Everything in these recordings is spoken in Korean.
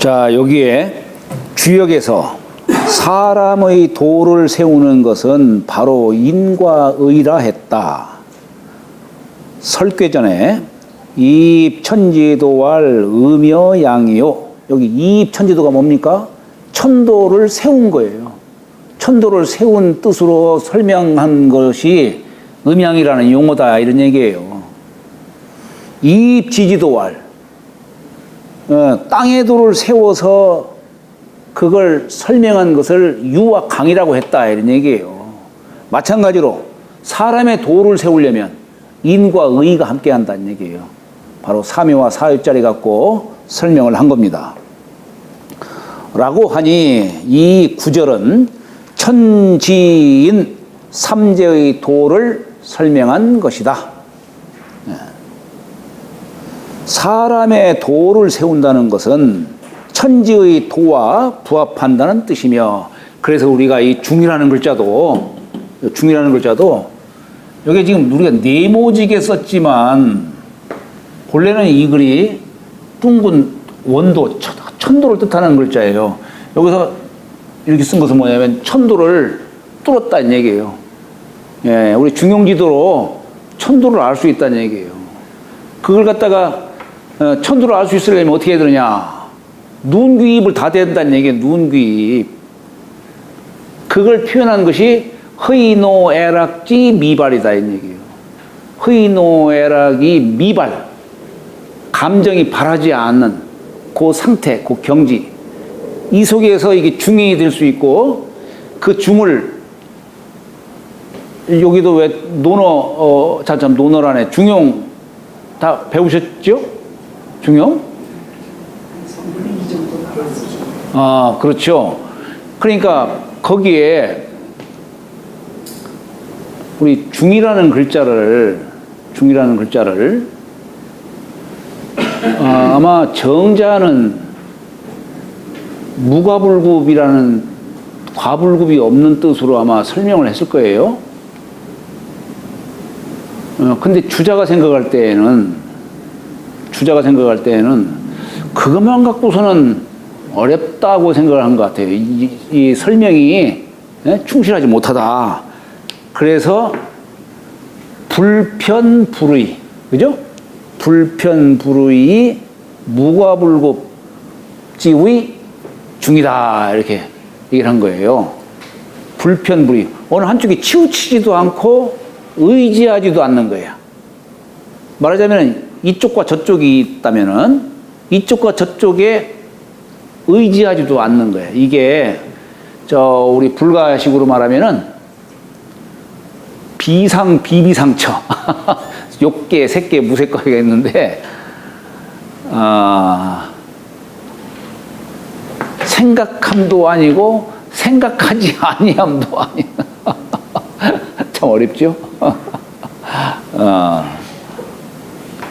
자, 여기에 주역에서 사람의 도를 세우는 것은 바로 인과 의라 했다. 설괴전에 이입천지도할 음여 양이요. 여기 이입천지도가 뭡니까? 천도를 세운 거예요. 천도를 세운 뜻으로 설명한 것이 음양이라는 용어다, 이런 얘기예요. 이입지지도할, 땅의 도를 세워서 그걸 설명한 것을 유와 강이라고 했다, 이런 얘기예요. 마찬가지로 사람의 도를 세우려면 인과 의가 함께 한다는 얘기예요. 바로 삼위와 사유짜리 갖고 설명을 한 겁니다. 라고 하니 이 구절은 천지인 삼재의 도를 설명한 것이다. 사람의 도를 세운다는 것은 천지의 도와 부합한다는 뜻이며, 그래서 우리가 이 중이라는 글자도 여기 지금 우리가 네모지게 썼지만 본래는 이 글이 둥근 원도, 천도를 뜻하는 글자예요. 여기서 이렇게 쓴 것은 뭐냐면 천도를 뚫었다는 얘기예요. 예, 우리 중용지도로 천도를 알 수 있다는 얘기예요. 그걸 갖다가 천도를 알 수 있으려면 어떻게 해야 되느냐? 눈귀입을 다 된다는 얘기예요. 눈귀입. 그걸 표현한 것이 허이노애락지 미발이다, 이 얘기예요. 허이노애락이 미발, 감정이 바라지 않는 그 상태, 그 경지, 이 속에서 이게 중이 될 수 있고, 그 중을 여기도 왜 논어, 참 논어라네. 중용 다 배우셨죠? 중용? 아, 그렇죠. 그러니까 거기에 우리 중이라는 글자를 아마 정자는 무과불급이라는 과불급이 없는 뜻으로 아마 설명을 했을 거예요. 근데 주자가 생각할 때에는 그것만 갖고서는 어렵다고 생각을 한 것 같아요. 이 설명이 충실하지 못하다. 그래서 불편불의, 그죠? 불편불의 무과불급지의 중이다, 이렇게 얘기를 한 거예요. 불편불의, 어느 한쪽이 치우치지도 않고 의지하지도 않는 거예요. 말하자면 이쪽과 저쪽이 있다면은 이쪽과 저쪽에 의지하지도 않는 거예요. 이게 우리 불가식으로 말하면은 비비상처 욕계, 색계, 무색계가 있는데, 생각함도 아니고 생각하지 아니함도 아니야. 참 어렵죠?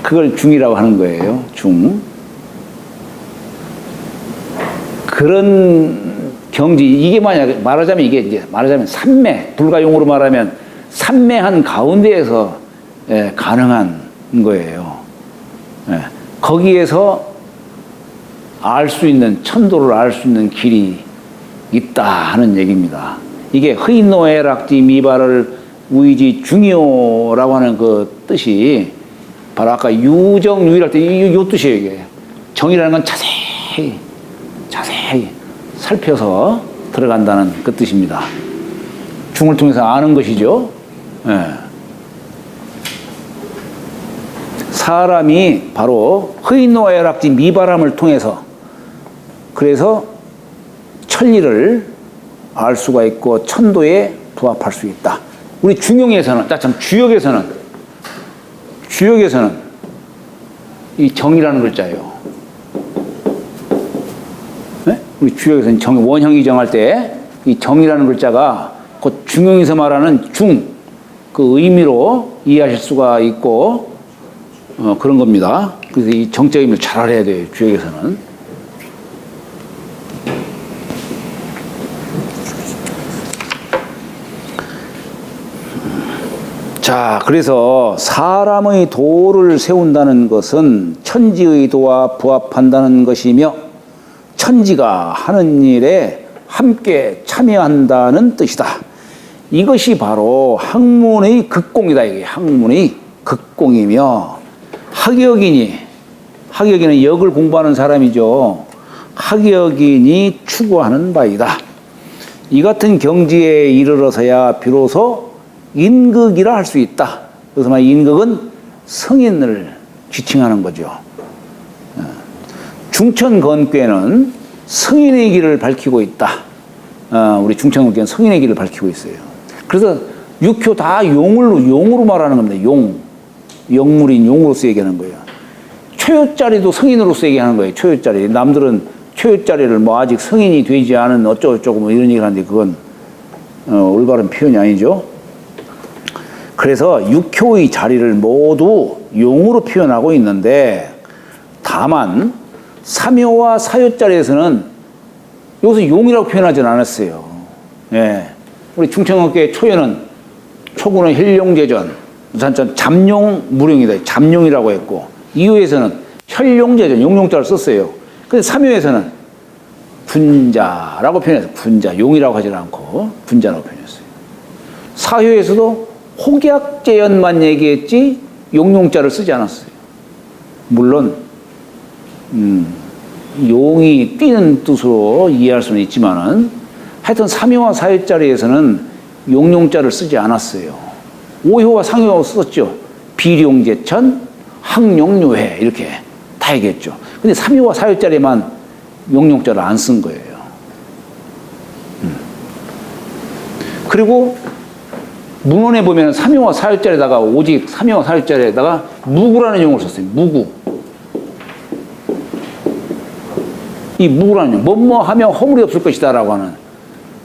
그걸 중이라고 하는 거예요. 중. 그런 경지, 이게 만약 말하자면 삼매, 불가용어로 말하면 삼매한 가운데에서 가능한 거예요. 거기에서 알 수 있는, 천도를 알 수 있는 길이 있다 하는 얘기입니다. 이게 허이노애락지 미발을 우이지 중요라고 하는 그 뜻이 바로 아까 유정유일할 때 이 뜻이에요. 이게 정이라는 건 자세히 살펴서 들어간다는 그 뜻입니다. 중을 통해서 아는 것이죠. 사람이 바로 허이노애락지 미발함을 통해서, 그래서 천리를 알 수가 있고 천도에 부합할 수 있다. 우리 중용에서는, 주역에서는 이 정이라는 글자예요. 우리 주역에서는 원형이 정할 때 이 정이라는 글자가 곧 중용에서 말하는 그 의미로 이해하실 수가 있고, 그런 겁니다. 그래서 이 정적 의미를 잘 알아야 돼요, 주역에서는. 자, 그래서 사람의 도를 세운다는 것은 천지의 도와 부합한다는 것이며, 천지가 하는 일에 함께 참여한다는 뜻이다. 이것이 바로 학문의 극공이다. 이게 학문의 극공이며 학역인은 역을 공부하는 사람이죠. 학역인이 추구하는 바이다. 이 같은 경지에 이르러서야 비로소 인극이라 할 수 있다. 그래서 말 인극은 성인을 지칭하는 거죠. 중천건괴는 성인의 길을 밝히고 있다. 우리 중천건괴는 성인의 길을 밝히고 있어요. 그래서 육효 다 용으로 말하는 겁니다. 영물인 용으로서 얘기하는 거예요. 초요짜리도 성인으로서 얘기하는 거예요. 초요짜리. 남들은 초요짜리를 뭐 아직 성인이 되지 않은 어쩌고저쩌고 뭐 이런 얘기를 하는데 그건 올바른 표현이 아니죠. 그래서 육효의 자리를 모두 용으로 표현하고 있는데 다만 삼효와 사효자리에서는 여기서 용이라고 표현하지는 않았어요. 예. 우리 중천건괴 초효는 초구는 혈용제전, 잠용 무령이다. 잠용이라고 했고 이효에서는 혈용제전, 용용자를 썼어요. 근데 삼효에서는 군자라고 표현했어요. 군자, 용이라고 하지 않고 군자라고 표현했어요. 사효에서도 혹약제연만 얘기했지 용용자를 쓰지 않았어요. 물론 용이 뛰는 뜻으로 이해할 수는 있지만은 하여튼 삼효와 사효자리에서는 용용자를 쓰지 않았어요. 오효와 상효 썼죠. 비룡제천, 항용요해 이렇게 다 얘기했죠. 근데 삼효와 사효자리에만 용용자를 안 쓴 거예요. 그리고 문헌에 보면 삼효와 사효자리에다가 오직 삼효와 사효자리에다가 무구라는 용어를 썼어요. 무구. 이 무구라는 용, 뭐뭐 하면 허물이 없을 것이다 라고 하는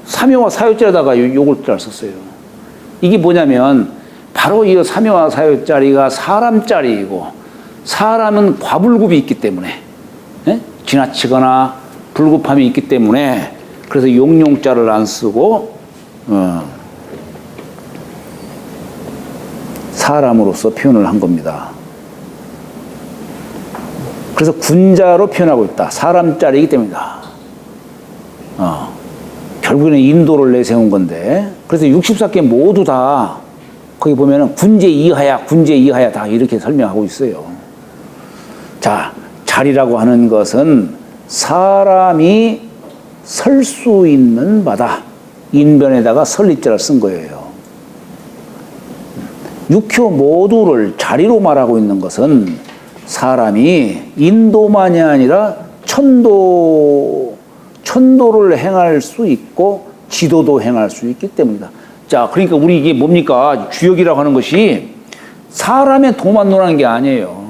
삼효와 사효자리에다가 요걸 썼어요. 이게 뭐냐면 바로 이 삼효와 사효자리가 사람자리이고 사람은 과불급이 있기 때문에 지나치거나 불급함이 있기 때문에 그래서 용용자를 안 쓰고 사람으로서 표현을 한 겁니다. 그래서 군자로 표현하고 있다. 사람짜리이기 때문이다. 결국에는 인도를 내세운 건데 그래서 64개 모두 다 거기 보면은 군제 이하야 다 이렇게 설명하고 있어요. 자, 자리라고 하는 것은 사람이 설 수 있는 바다. 인변에다가 설리자를 쓴 거예요. 육효 모두를 자리로 말하고 있는 것은 사람이 인도만이 아니라 천도를 행할 수 있고 지도도 행할 수 있기 때문이다. 자, 그러니까 우리 이게 뭡니까? 주역이라고 하는 것이 사람의 도만 논하는 게 아니에요.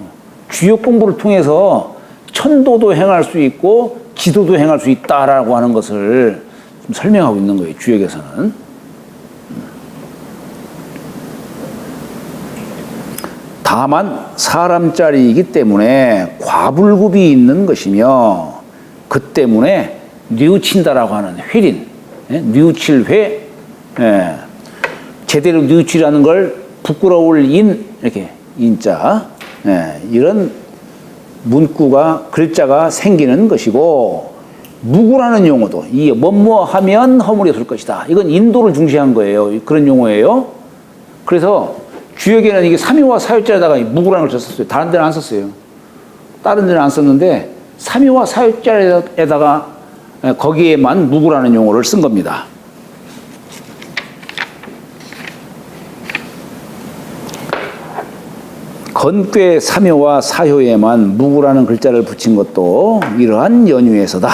주역 공부를 통해서 천도도 행할 수 있고 지도도 행할 수 있다라고 하는 것을 좀 설명하고 있는 거예요. 주역에서는. 다만 사람짜리이기 때문에 과불급이 있는 것이며 그 때문에 뉘우친다라고 하는 회린, 뉘우칠회, 제대로 뉘우치라는 걸 부끄러울 이렇게 인자, 이런 문구가 글자가 생기는 것이고 무구라는 용어도 이 뭐뭐 하면 허물이 없을 것이다. 이건 인도를 중시한 거예요. 그런 용어예요. 그래서 주역에는 이게 삼효와 사효자에다가 무구라는 걸 썼어요. 다른 데는 안 썼어요. 다른 데는 안 썼는데 삼효와 사효자에다가 거기에만 무구라는 용어를 쓴 겁니다. 건괴 삼효와 사효에만 무구라는 글자를 붙인 것도 이러한 연유에서다.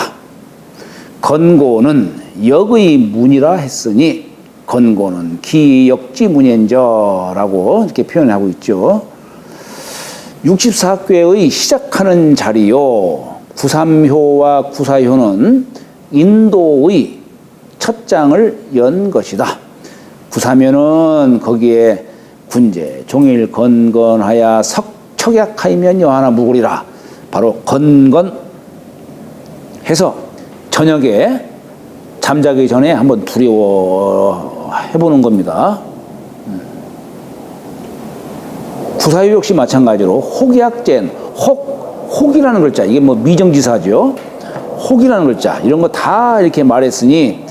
건고는 역의 문이라 했으니 건고는 기역지문연저라고 이렇게 표현하고 있죠. 64궤의 시작하는 자리요. 구삼효와 구사효는 인도의 첫 장을 연 것이다. 구삼효는 거기에 군제, 종일 건건하야 척약하이면 여하나 무구리라. 바로 건건 해서 저녁에 잠자기 전에 한번 두려워 해보는 겁니다. 구사효 역시 마찬가지로 혹약젠, 혹이라는 글자, 이게 뭐 미정지사죠. 혹이라는 글자 이런 거 다 이렇게 말했으니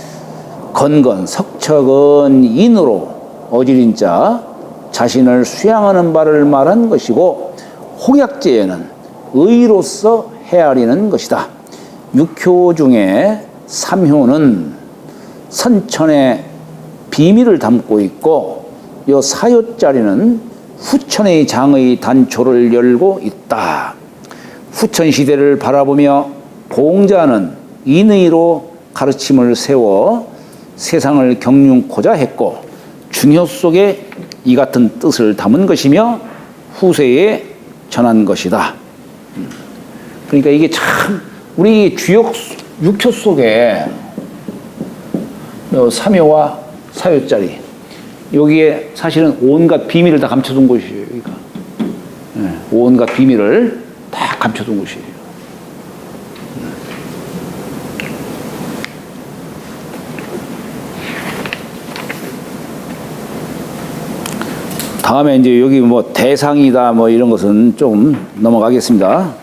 건건 석척은 인으로 어지린자 자신을 수양하는 바를 말한 것이고 혹약제에는 의로서 헤아리는 것이다. 6효 중에 3효는 선천의 비밀을 담고 있고 요 4효짜리는 후천의 장의 단초를 열고 있다. 후천 시대를 바라보며 공자는 인의로 가르침을 세워 세상을 경륜코자 했고 중효 속에 이 같은 뜻을 담은 것이며 후세에 전한 것이다. 그러니까 이게 참 우리 주역 6효 속에 3효와 4효짜리 여기에 사실은 온갖 비밀을 다 감춰둔 것이에요. 그러니까 온갖 비밀을 다 감춰둔 것이에요. 다음에 이제 여기 뭐 대상이다 뭐 이런 것은 좀 넘어가겠습니다.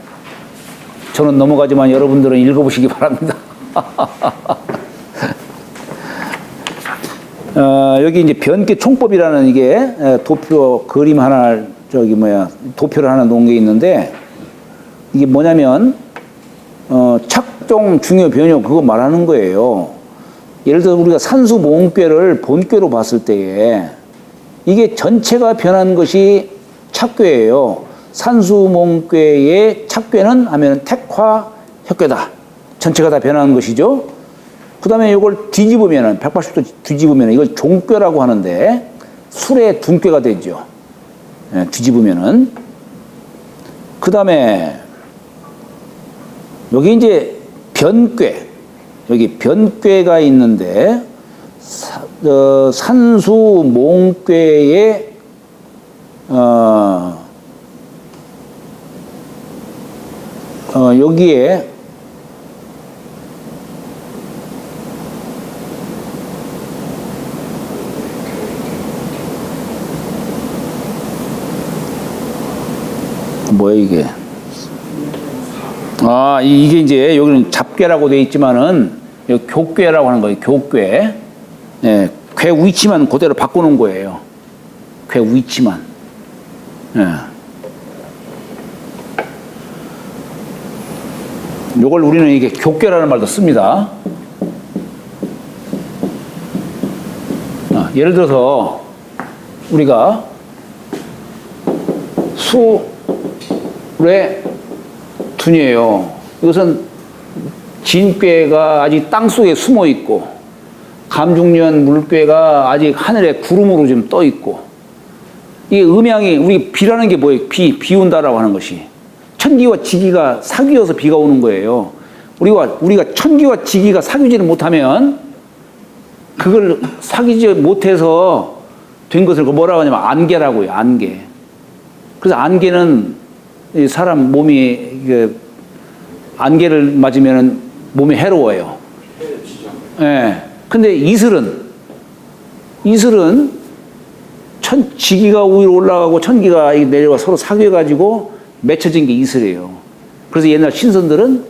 저는 넘어가지만 여러분들은 읽어보시기 바랍니다. 여기 이제 변계 총법이라는 이게 도표 그림 하나 도표를 하나 놓은 게 있는데 이게 뭐냐면 착종 중요 변효 그거 말하는 거예요. 예를 들어 우리가 산수 모음괴를 본괴로 봤을 때에 이게 전체가 변한 것이 착괴예요. 산수몽괴의 착괴는 하면 택화 혁괴다. 전체가 다 변하는 것이죠. 그 다음에 이걸 뒤집으면은 180도 뒤집으면 이걸 종괴라고 하는데 술의 둔괴가 되죠. 뒤집으면은 그 다음에 여기 이제 변괴 여기 변괴가 있는데 산수 몽괴의 여기에 뭐야 이게? 이게 이제 여기는 잡괴라고 되어 있지만은 여기 교괴라고 하는 거예요. 교괴. 예, 괴 위치만 그대로 바꾸는 거예요. 괴 위치만. 예. 요걸 우리는 이게 교괴라는 말도 씁니다. 예를 들어서 우리가 수레 둔이에요. 이것은 진괴가 아직 땅속에 숨어 있고 감중년 물괴가 아직 하늘에 구름으로 좀 떠 있고 이게 음양이 우리 비라는 게 뭐예요? 비 온다라고 하는 것이 천기와 지기가 사귀어서 비가 오는 거예요. 우리가 천기와 지기가 사귀지를 못하면 그걸 사귀지 못해서 된 것을 뭐라고 하냐면 안개라고요. 안개. 그래서 안개는 사람 몸이 안개를 맞으면 몸이 해로워요. 예. 근데 이슬은 지기가 위로 올라가고 천기가 내려가 서로 사귀어가지고 맺혀진 게 이슬이에요. 그래서 옛날 신선들은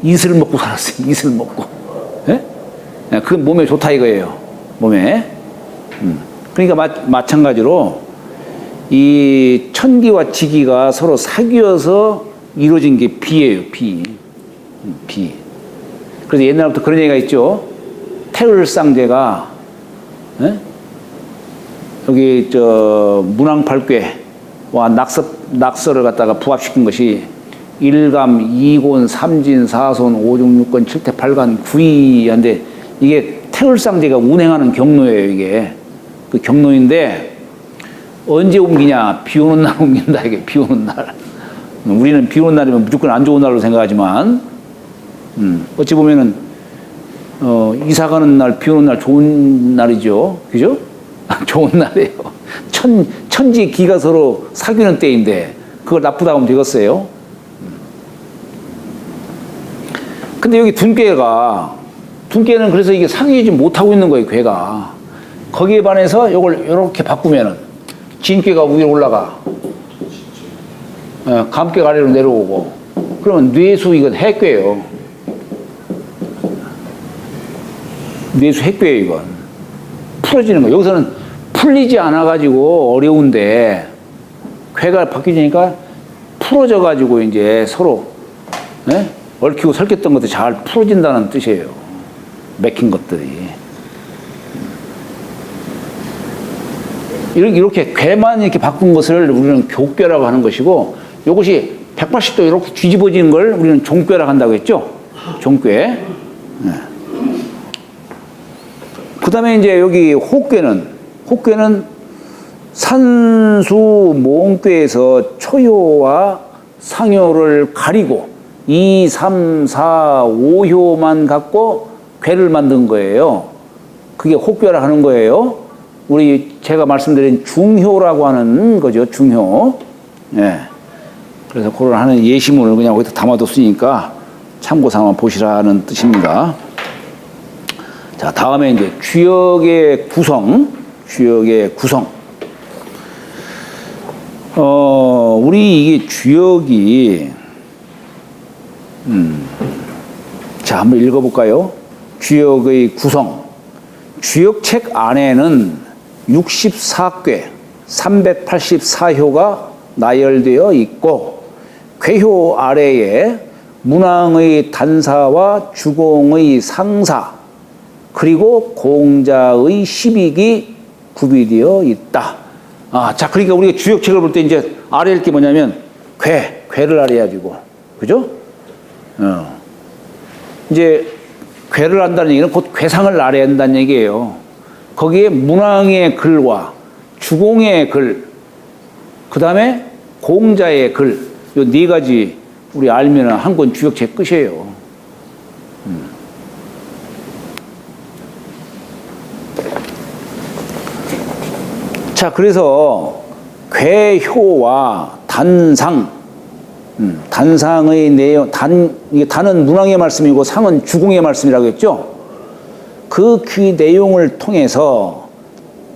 이슬 먹고 살았어요. 이슬 먹고. 예? 그 몸에 좋다 이거예요. 몸에. 그러니까 마찬가지로 이 천기와 지기가 서로 사귀어서 이루어진 게 비예요. 비. 그래서 옛날부터 그런 얘기가 있죠. 태을상제가 여기 문왕팔괴와 낙서를 갖다가 부합시킨 것이 1감, 2곤, 3진, 4손, 5, 6, 6권, 7태, 8간, 9위한데 이게 태을상제가 운행하는 경로예요. 이게 그 경로인데 언제 옮기냐? 비 오는 날 옮긴다. 이게 비 오는 날. 우리는 비 오는 날이면 무조건 안 좋은 날로 생각하지만 어찌 보면은 이사 가는 날, 비 오는 날 좋은 날이죠. 그죠? 좋은 날이에요. 천지 기가 서로 사귀는 때인데 그걸 나쁘다고 하면 되겠어요? 근데 여기 둔괴는 그래서 이게 사귀지 못하고 있는 거예요, 괴가. 거기에 반해서 이걸 이렇게 바꾸면은 진괴가 위로 올라가. 감괴가 아래로 내려오고. 그러면 뇌수 이건 해괴예요. 뇌수 핵괴예요, 이건. 풀어지는 거. 여기서는 풀리지 않아가지고 어려운데, 괴가 바뀌니까 풀어져가지고 이제 서로, 예? 얽히고 설켰던 것도 잘 풀어진다는 뜻이에요. 맥힌 것들이. 이렇게 괴만 이렇게 바꾼 것을 우리는 교괴라고 하는 것이고, 이것이 180도 이렇게 뒤집어지는 걸 우리는 종괴라고 한다고 했죠? 종괴. 네. 그 다음에 이제 여기 혹괴는 산수 모음괴에서 초효와 상효를 가리고 2, 3, 4, 5효만 갖고 괴를 만든 거예요. 그게 혹괴라 하는 거예요. 제가 말씀드린 중효라고 하는 거죠. 중효. 예. 그래서 그런 하는 예시문을 그냥 여기다 담아뒀으니까 참고 삼아 보시라는 뜻입니다. 자, 다음에 이제 주역의 구성. 우리 이게 주역이, 자, 한번 읽어볼까요? 주역의 구성. 주역책 안에는 64괴, 384효가 나열되어 있고, 괴효 아래에 문왕의 단사와 주공의 상사, 그리고 공자의 십익이 구비되어 있다. 자, 그러니까 우리가 주역책을 볼 때 이제 아래일 게 뭐냐면, 괴를 아래야 되고, 그죠? 이제, 괴를 한다는 얘기는 곧 괴상을 알아야 한다는 얘기예요. 거기에 문왕의 글과 주공의 글, 그 다음에 공자의 글, 요 네 가지 우리 알면 한 권 주역책 끝이에요. 자, 그래서 괴효와 단상, 단상의 내용, 이게 단은 문왕의 말씀이고 상은 주공의 말씀이라고 했죠. 그 내용을 통해서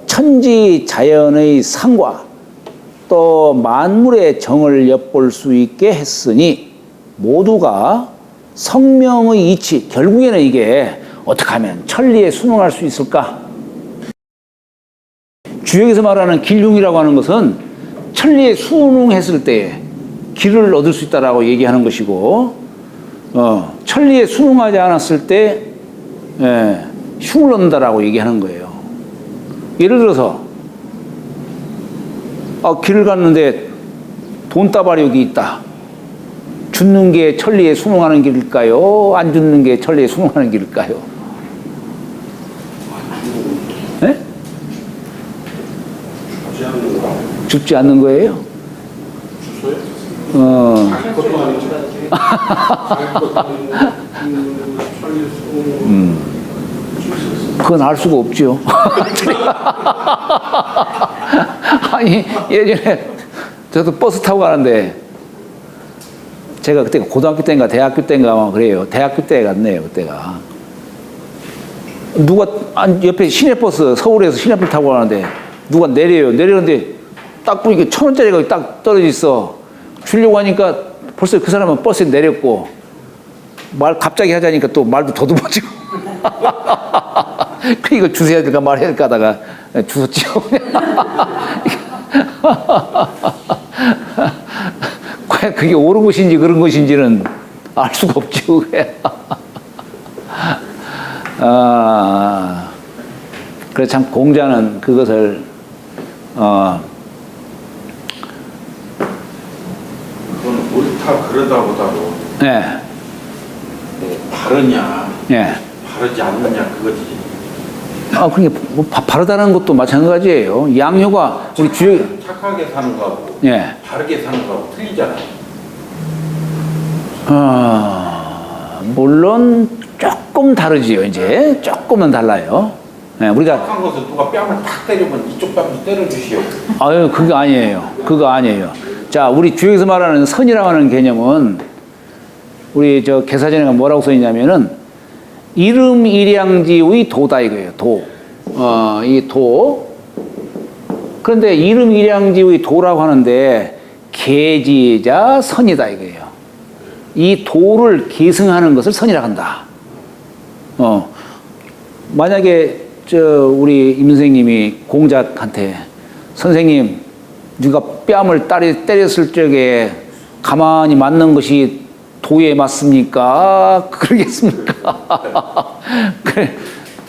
천지 자연의 상과 또 만물의 정을 엿볼 수 있게 했으니 모두가 성명의 이치, 결국에는 이게 어떻게 하면 천리에 순응할 수 있을까? 주역에서 말하는 길흉이라고 하는 것은 천리에 순응했을 때 길을 얻을 수 있다라고 얘기하는 것이고, 천리에 순응하지 않았을 때 흉을 얻는다라고 얘기하는 거예요. 예를 들어서 길을 갔는데 돈다발이 여기 있다. 죽는 게 천리에 순응하는 길일까요? 안 죽는 게 천리에 순응하는 길일까요? 네? 죽지 않는 거예요? 그건 알 수가 없죠. 아니, 예전에 저도 버스 타고 가는데 제가 그때 고등학교 때인가 대학교 때인가 아마 그래요. 대학교 때 갔네요, 그때가. 누가 옆에 시내버스, 서울에서 시내버스 타고 가는데 누가 내리는데 딱 보니까 1,000원짜리가 딱 떨어져 있어. 주려고 하니까 벌써 그 사람은 버스에 내렸고 말 갑자기 하자니까 또 말도 더듬어지고 그 이거 주세요 될까 말해야 될까 하다가 주웠죠. 과연 그게 옳은 것인지 그런 것인지는 알 수가 없죠. 그래서 참 공자는 그것을 그건 옳다 그러다보다도 네. 바르냐 네. 바르지 않느냐 그거지. 그러니까 뭐 바르다는 것도 마찬가지예요. 양효가 우리 착하게 사는 거하고 예. 바르게 사는 거하고 틀리잖아. 물론 조금 다르지요. 이제 조금은 달라요. 네, 우리가 착한 것은 누가 뺨을 탁 때리면 이쪽 뺨도 때려주시오. 그거 아니에요. 그거 아니에요. 자, 우리 주역에서 말하는 선이라고 하는 개념은 우리 저 개사전에가 뭐라고 써 있냐면은 이름 일양지의 도다 이거예요. 도. 이 도. 그런데 이름 일양지의 도라고 하는데 계지자 선이다 이거예요. 이 도를 계승하는 것을 선이라고 한다. 만약에 우리 임 선생님이 공자한테 선생님, 네가 뺨을 때렸을 적에 가만히 맞는 것이 도에 맞습니까? 그러겠습니까?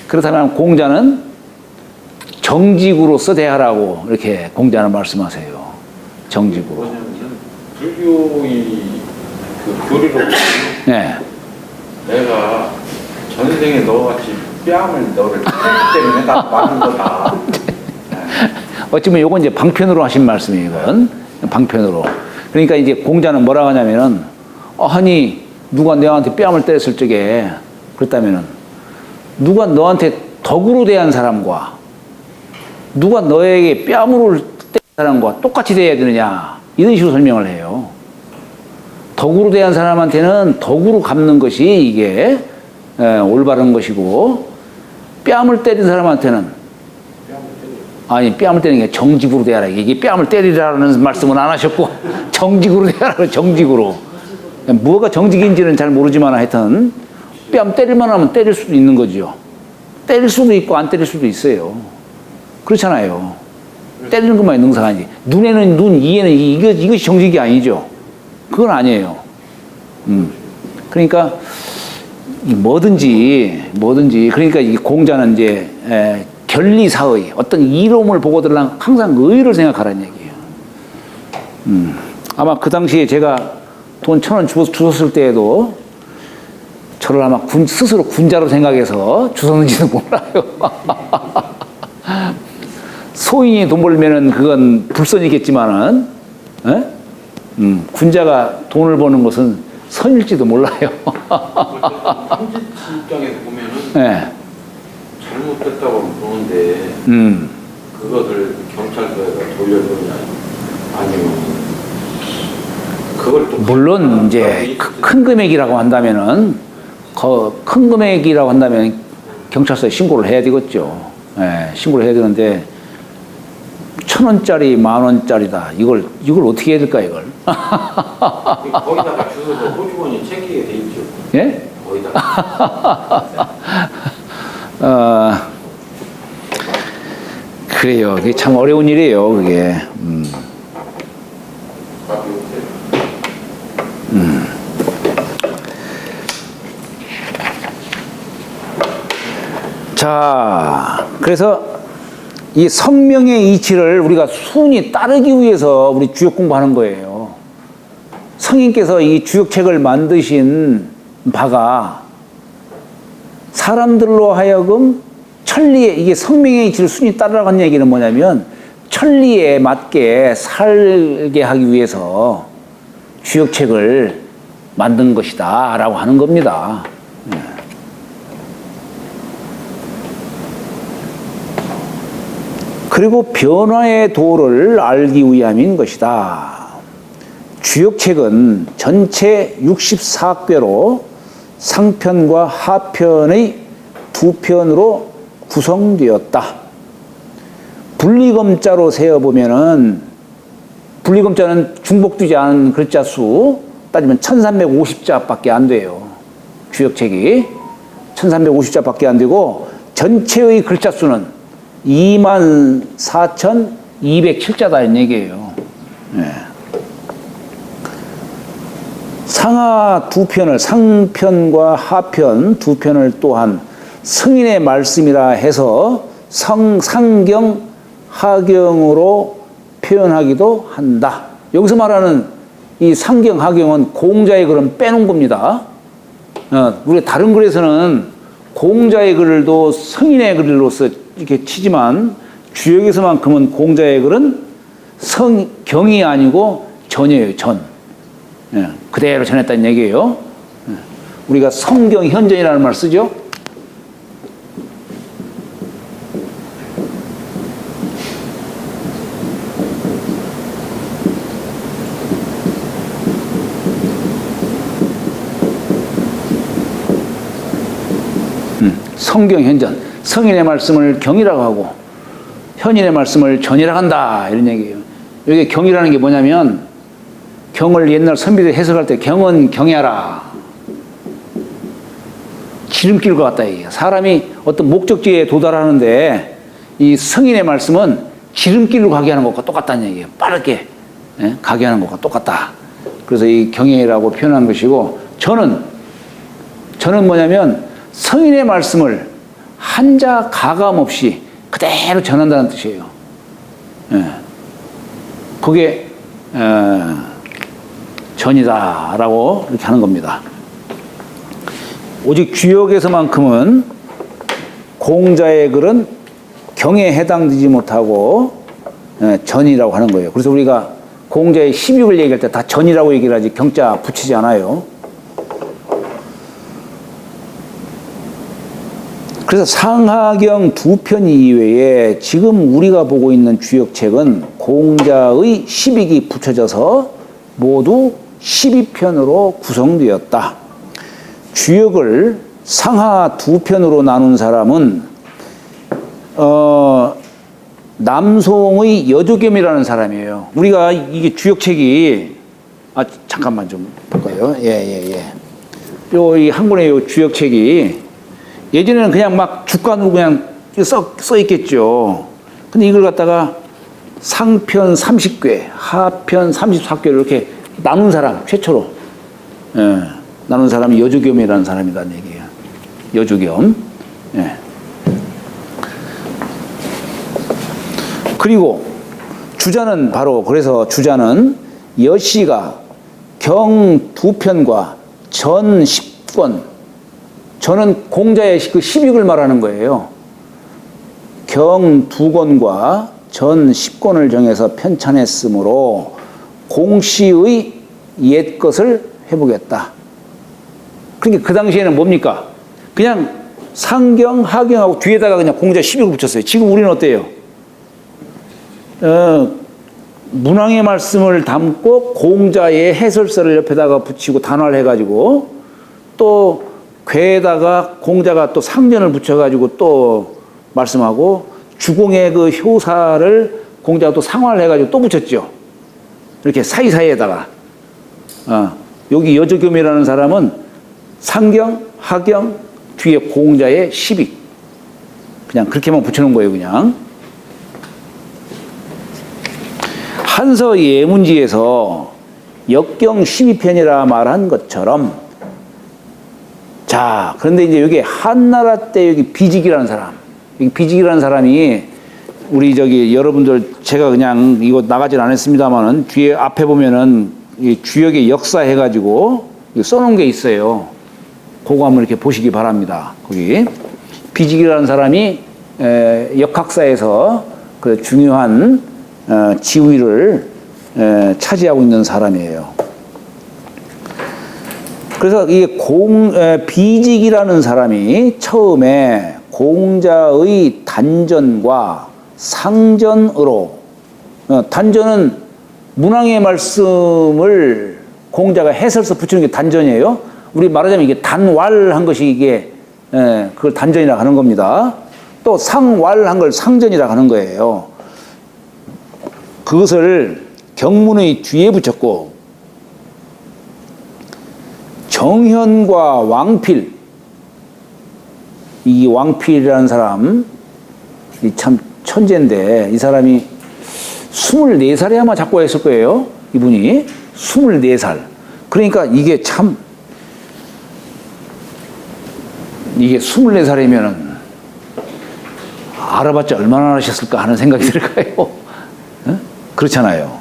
그렇다면 공자는 정직으로서 대하라고 이렇게 공자는 말씀하세요. 정직으로. 뭐냐면 불교의 그 교리로 보면 네. 내가 전생에 너같이 뺨을 너를 때렸기 때문에 나 맞은 거다. 어찌 보면 이건 이제 방편으로 하신 말씀이에요, 이건. 방편으로. 그러니까 이제 공자는 뭐라고 하냐면은, 아니, 누가 너한테 뺨을 때렸을 적에, 그렇다면은, 누가 너한테 덕으로 대한 사람과, 누가 너에게 뺨으로 때린 사람과 똑같이 대해야 되느냐, 이런 식으로 설명을 해요. 덕으로 대한 사람한테는 덕으로 갚는 것이 이게 올바른 것이고, 뺨을 때린 사람한테는 아니, 뺨을 때리는 게 정직으로 대하라. 이게 뺨을 때리라는 말씀은 안 하셨고, 정직으로 대하라, 정직으로. 뭐가 정직인지는 잘 모르지만 하여튼, 뺨 때릴만 하면 때릴 수도 있는 거죠. 때릴 수도 있고, 안 때릴 수도 있어요. 그렇잖아요. 때리는 것만이 능사가 아니지. 눈에는 눈, 이에는 이것이 정직이 아니죠. 그건 아니에요. 그러니까, 뭐든지, 그러니까 이 공자는 이제, 결리사의 어떤 이로움을 보고들랑 항상 의의를 생각하라는 얘기예요. 아마 그 당시에 제가 돈 1,000원 주웠을 때에도 저를 아마 스스로 군자로 생각해서 주웠는지도 몰라요. 소인이 돈 벌면은 그건 불선이겠지만은, 군자가 돈을 버는 것은 선일지도 몰라요. 현지 입장에서 보면은 네. 잘못됐다고 보는데 그것을 경찰서에다 돌려주냐 아니면 그걸 또 물론 이제 큰 금액이라고 한다면은 큰 금액이라고 한다면 경찰서에 신고를 해야 되겠죠. 예, 신고를 해야 되는데 1,000원짜리 10,000원짜리다. 이걸 어떻게 해야 될까 이걸? 거기다가 주소도 호주머니 챙기게 돼 있죠. 예? 거기다가. 그래요. 그게 참 어려운 일이에요. 그게. 자, 그래서 이 성명의 이치를 우리가 순히 따르기 위해서 우리 주역 공부하는 거예요. 성인께서 이 주역책을 만드신 바가 사람들로 하여금 천리에, 이게 성명의 이치를 순히 따르라는 얘기는 뭐냐면 천리에 맞게 살게 하기 위해서 주역책을 만든 것이다 라고 하는 겁니다. 그리고 변화의 도를 알기 위함인 것이다. 주역책은 전체 64궤로 상편과 하편의 2편으로 구성되었다. 분리검자로 세어보면은, 분리검자는 중복되지 않은 글자 수 따지면 1350자밖에 안 돼요. 주역책이 1350자밖에 안 되고 전체의 글자 수는 24,207자다는 얘기예요. 네. 상하 2편을, 상편과 하편 2편을 또한 성인의 말씀이라 해서 상경, 하경으로 표현하기도 한다. 여기서 말하는 이 상경, 하경은 공자의 글은 빼놓은 겁니다. 우리가 다른 글에서는 공자의 글도 성인의 글로서 이렇게 치지만 주역에서만큼은 공자의 글은 경이 아니고 전이에요, 전. 그대로 전했다는 얘기예요. 우리가 성경 현전이라는 말 쓰죠. 성경 현전. 성인의 말씀을 경이라고 하고 현인의 말씀을 전이라고 한다. 이런 얘기예요. 여기 경이라는 게 뭐냐면 경을 옛날 선비들이 해석할 때 경은 경야라. 지름길 것 같다. 이게. 사람이 어떤 목적지에 도달하는데 이 성인의 말씀은 지름길로 가게 하는 것과 똑같다는 얘기예요. 빠르게 가게 하는 것과 똑같다. 그래서 이 경애라고 표현한 것이고, 저는 뭐냐면 성인의 말씀을 한자 가감 없이 그대로 전한다는 뜻이에요. 그게 전이다라고 이렇게 하는 겁니다. 오직 주역에서만큼은 공자의 글은 경에 해당되지 못하고 전이라고 하는 거예요. 그래서 우리가 공자의 12글 얘기할 때 다 전이라고 얘기를 하지 경자 붙이지 않아요. 그래서 상하경 두 편 이외에 지금 우리가 보고 있는 주역책은 공자의 12기 붙여져서 모두 12편으로 구성되었다. 주역을 상하 두 편으로 나눈 사람은 남송의 여조겸이라는 사람이에요. 우리가 이게 주역책이 잠깐만 좀 볼까요? 이 한권의 요 주역책이 예전에는 그냥 막 주간으로 그냥 써 있겠죠. 근데 이걸 갖다가 상편 30궤, 하편 34궤를 이렇게 나눈 사람, 최초로. 나눈 사람이 여조겸이라는 사람이라는 얘기예요. 여조겸. 그리고 주자는 바로, 그래서 주자는 여시가 경 두 편과 전 10권, 저는 공자의 그 12글 말하는 거예요. 경 두 권과 전 10권을 정해서 편찬했으므로 공시의 옛 것을 해보겠다. 그러니까 그 당시에는 뭡니까? 그냥 상경, 하경하고 뒤에다가 그냥 공자 12글 붙였어요. 지금 우리는 어때요? 문왕의 말씀을 담고 공자의 해설서를 옆에다가 붙이고 단화를 해가지고 또 괴에다가 공자가 또 상전을 붙여가지고 또 말씀하고 주공의 그 효사를 공자가 또 상화를 해가지고 또 붙였죠. 이렇게 사이사이에다가. 여기 여조겸이라는 사람은 상경, 하경, 뒤에 공자의 시비. 그냥 그렇게만 붙여놓은 거예요, 그냥. 한서 예문지에서 역경 12편이라 말한 것처럼, 자, 그런데 이제 여기 한나라 때 여기 비직이라는 사람, 여기 비직이라는 사람이 우리 여러분들 제가 그냥 이거 나가진 않았습니다만은 뒤에 앞에 보면은 이 주역의 역사 해가지고 써놓은 게 있어요. 그거 한번 이렇게 보시기 바랍니다. 거기 비직이라는 사람이 역학사에서 그 중요한 지위를 차지하고 있는 사람이에요. 그래서 이 비직이라는 사람이 처음에 공자의 단전과 상전으로, 단전은 문왕의 말씀을 공자가 해설서 붙이는 게 단전이에요. 우리 말하자면 이게 단왈한 것이 이게 그걸 단전이라고 하는 겁니다. 또 상왈한 걸 상전이라고 하는 거예요. 그것을 경문의 뒤에 붙였고, 정현과 왕필, 이 왕필이라는 사람, 이 참 천재인데, 이 사람이 24살에 아마 작고했을 거예요. 이분이 24살. 그러니까 이게 24살이면은 알아봤자 얼마나 하셨을까 하는 생각이 들까요? 그렇잖아요.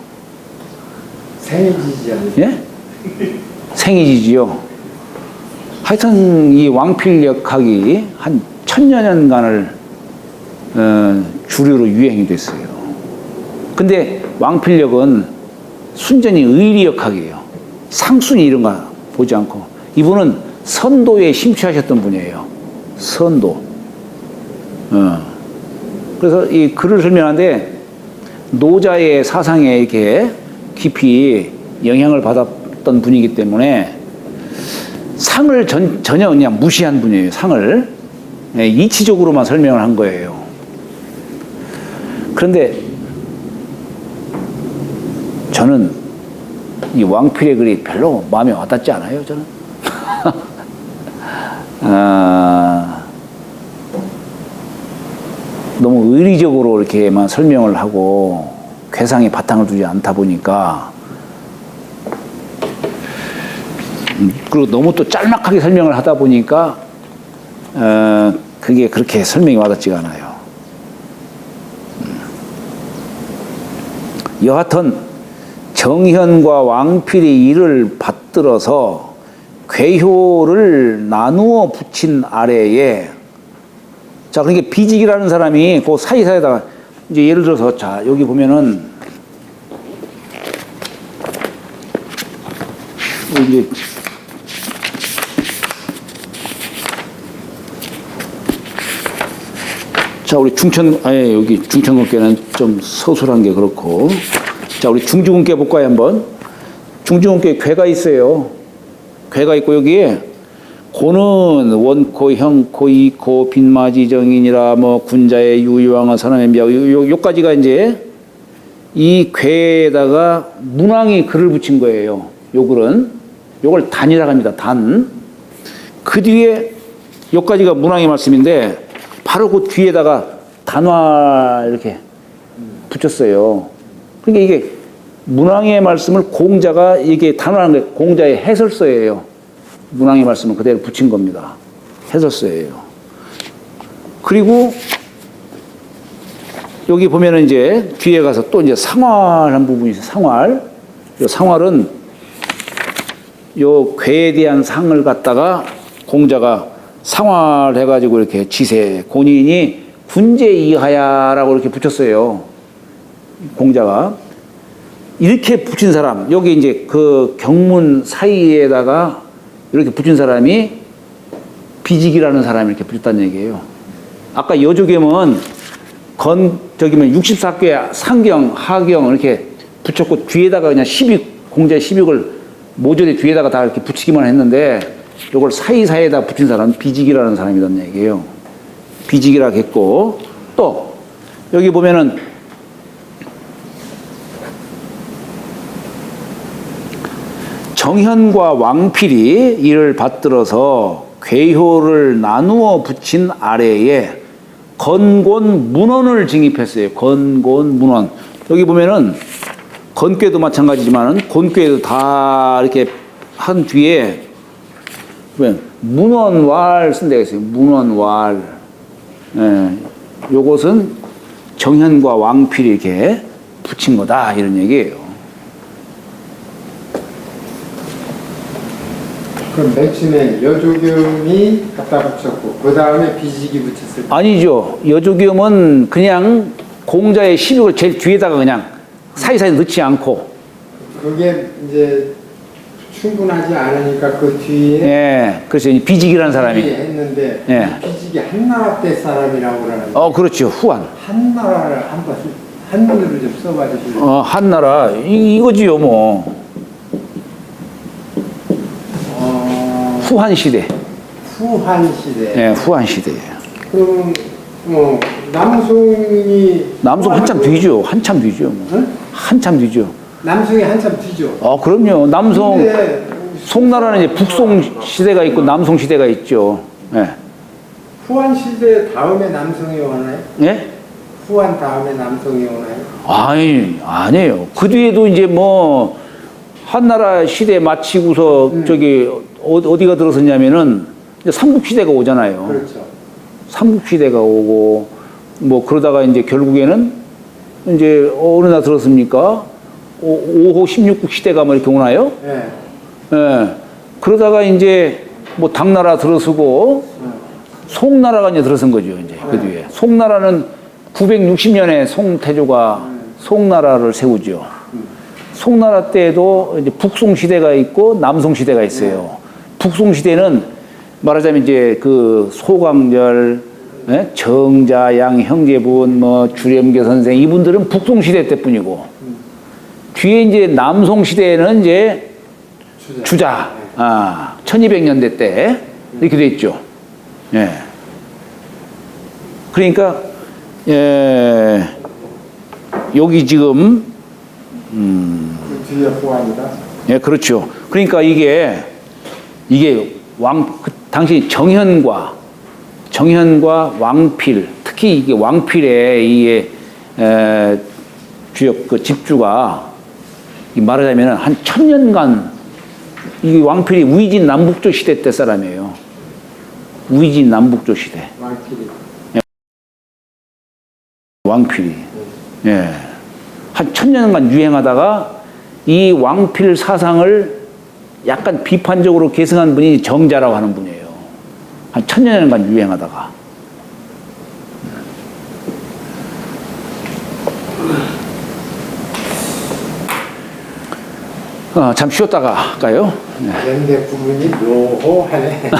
생이지지 않나요? 예? 생이지지요. 하여튼 이 왕필 역학이 한 1000여 년간을 주류로 유행이 됐어요. 근데 왕필역은 순전히 의리역학이에요. 상순이 이런 거 보지 않고. 이분은 선도에 심취하셨던 분이에요. 선도. 그래서 이 글을 설명하는데 노자의 사상에 이렇게 깊이 영향을 받았던 분이기 때문에 상을 전혀 그냥 무시한 분이에요. 상을 이치적으로만 설명을 한 거예요. 그런데 저는 이 왕필의 글이 별로 마음에 와닿지 않아요, 저는. 의리적으로 이렇게만 설명을 하고 괴상에 바탕을 두지 않다 보니까 그리고 너무 또 짤막하게 설명을 하다 보니까 그게 그렇게 설명이 와닿지가 않아요. 여하튼 정현과 왕필이 이를 받들어서 괴효를 나누어 붙인 아래에 자 그러니까 비직이라는 사람이 그 사이사이에다가 이제 예를 들어서 자 여기 보면은 이제 자 우리 여기 중천근께는 좀 서술한 게 그렇고 자 우리 중주근께 볼까요 한번. 중주근께 괴가 있어요. 괴가 있고 여기에 고는 원코 형코 이코 빈마지 정인이라 뭐 군자의 유유왕은 선함의 미하고 요까지가 이제 이 괴에다가 문왕이 글을 붙인 거예요. 요 글은 요걸 단이라고 합니다. 단. 그 뒤에 요까지가 문왕의 말씀인데 바로 그 뒤에다가 단화 이렇게 붙였어요. 그러니까 이게 문왕의 말씀을 공자가 이게 단화하는 게 공자의 해설서예요. 문왕의 말씀을 그대로 붙인 겁니다. 해설서예요. 그리고 여기 보면은 이제 뒤에 가서 또 이제 상활한 부분이 있어요. 상활. 이 상활은 요 괴에 대한 상을 갖다가 공자가 상활해가지고 이렇게 지세 본인이 군제 이하야라고 이렇게 붙였어요. 공자가 이렇게 붙인 사람 여기 이제 그 경문 사이에다가 이렇게 붙인 사람이 비직이라는 사람이 이렇게 붙였다는 얘기예요. 아까 여조겸은 저기면 64개 상경 하경 이렇게 붙였고 뒤에다가 그냥 공자의 12을 모조리 뒤에다가 다 이렇게 붙이기만 했는데 이걸 사이사이에다 붙인 사람은 비직이라는 사람이란 얘기예요. 비직이라고 했고 또 여기 보면은 정현과 왕필이 이를 받들어서 괴효를 나누어 붙인 아래에 건곤 문헌을 징입했어요. 건곤 문헌. 여기 보면은 건괴도 마찬가지지만은 곤괴도 다 이렇게 한 뒤에 문헌왈 쓴 데가 있어요. 문헌왈. 예, 요것은 정현과 왕필이 이렇게 붙인 거다 이런 얘기예요. 그럼 맨 처음에 여조겸이 갖다 붙였고 그 다음에 비직이 붙였을 때 아니죠. 여조겸은 그냥 공자의 시력을 제일 뒤에다가 그냥 사이사이 넣지 않고 그게 이제 충분하지 않으니까 그 뒤에 예, 그래서 비직이라는 사람이 했는데 예. 비직이 한나라 때 사람이라고 그러는데 그렇죠. 후한. 한나라를 한번 한문으로 좀 써봐 주실래요? 한나라 이거지요 뭐. 후한 시대. 후한 시대. 예, 후한 시대예요. 그럼 남송이 남송 한참 뒤죠. 한참 뒤죠. 뭐. 응? 한참 뒤죠. 남송이 한참 뒤죠. 그럼요. 남송 근데 송나라는 이제 북송 시대가 있고 남송 시대가 있죠. 예. 후한 시대 다음에 남성이 오나요? 예? 후한 다음에 남성이 오나요? 아니에요. 그 뒤에도 이제 뭐 한나라 시대 마치고서 저기 어디가 들어섰냐면은 이제 삼국시대가 오잖아요. 그렇죠. 삼국시대가 오고 뭐 그러다가 이제 결국에는 이제 어느 날 들었습니까? 5호 16국 시대가 뭐 이렇게 오나요? 네. 예. 그러다가 이제 뭐 당나라 들어서고 송나라가 이제 들어선 거죠. 이제 그 뒤에 송나라는 960년에 송태조가 송나라를 세우죠. 송나라 때에도 이제 북송 시대가 있고 남송 시대가 있어요. 북송 시대는 말하자면 이제 그 소강절, 정자양 형제분, 뭐 주렴계 선생 이분들은 북송 시대 때뿐이고 뒤에 이제 남송 시대에는 이제 주자, 1200년대 때 이렇게 돼 있죠. 예. 그러니까 여기 지금 그 뒤에 후한이다. 예, 그렇죠. 그러니까 이게 당시 정현과 왕필, 특히 특히 이게 왕필의 이게 주역 그 집주가 이 말하자면 한 1000년간 이 왕필이 위진 남북조 시대 때 사람이에요. 위진 남북조 시대. 왕필이. 예. 한 1000년간 유행하다가 이 왕필 사상을 약간 비판적으로 계승한 분이 정자라고 하는 분이에요. 한 1000년간 유행하다가. 잠시 쉬었다가 할까요? 연대 부분이 묘호하네.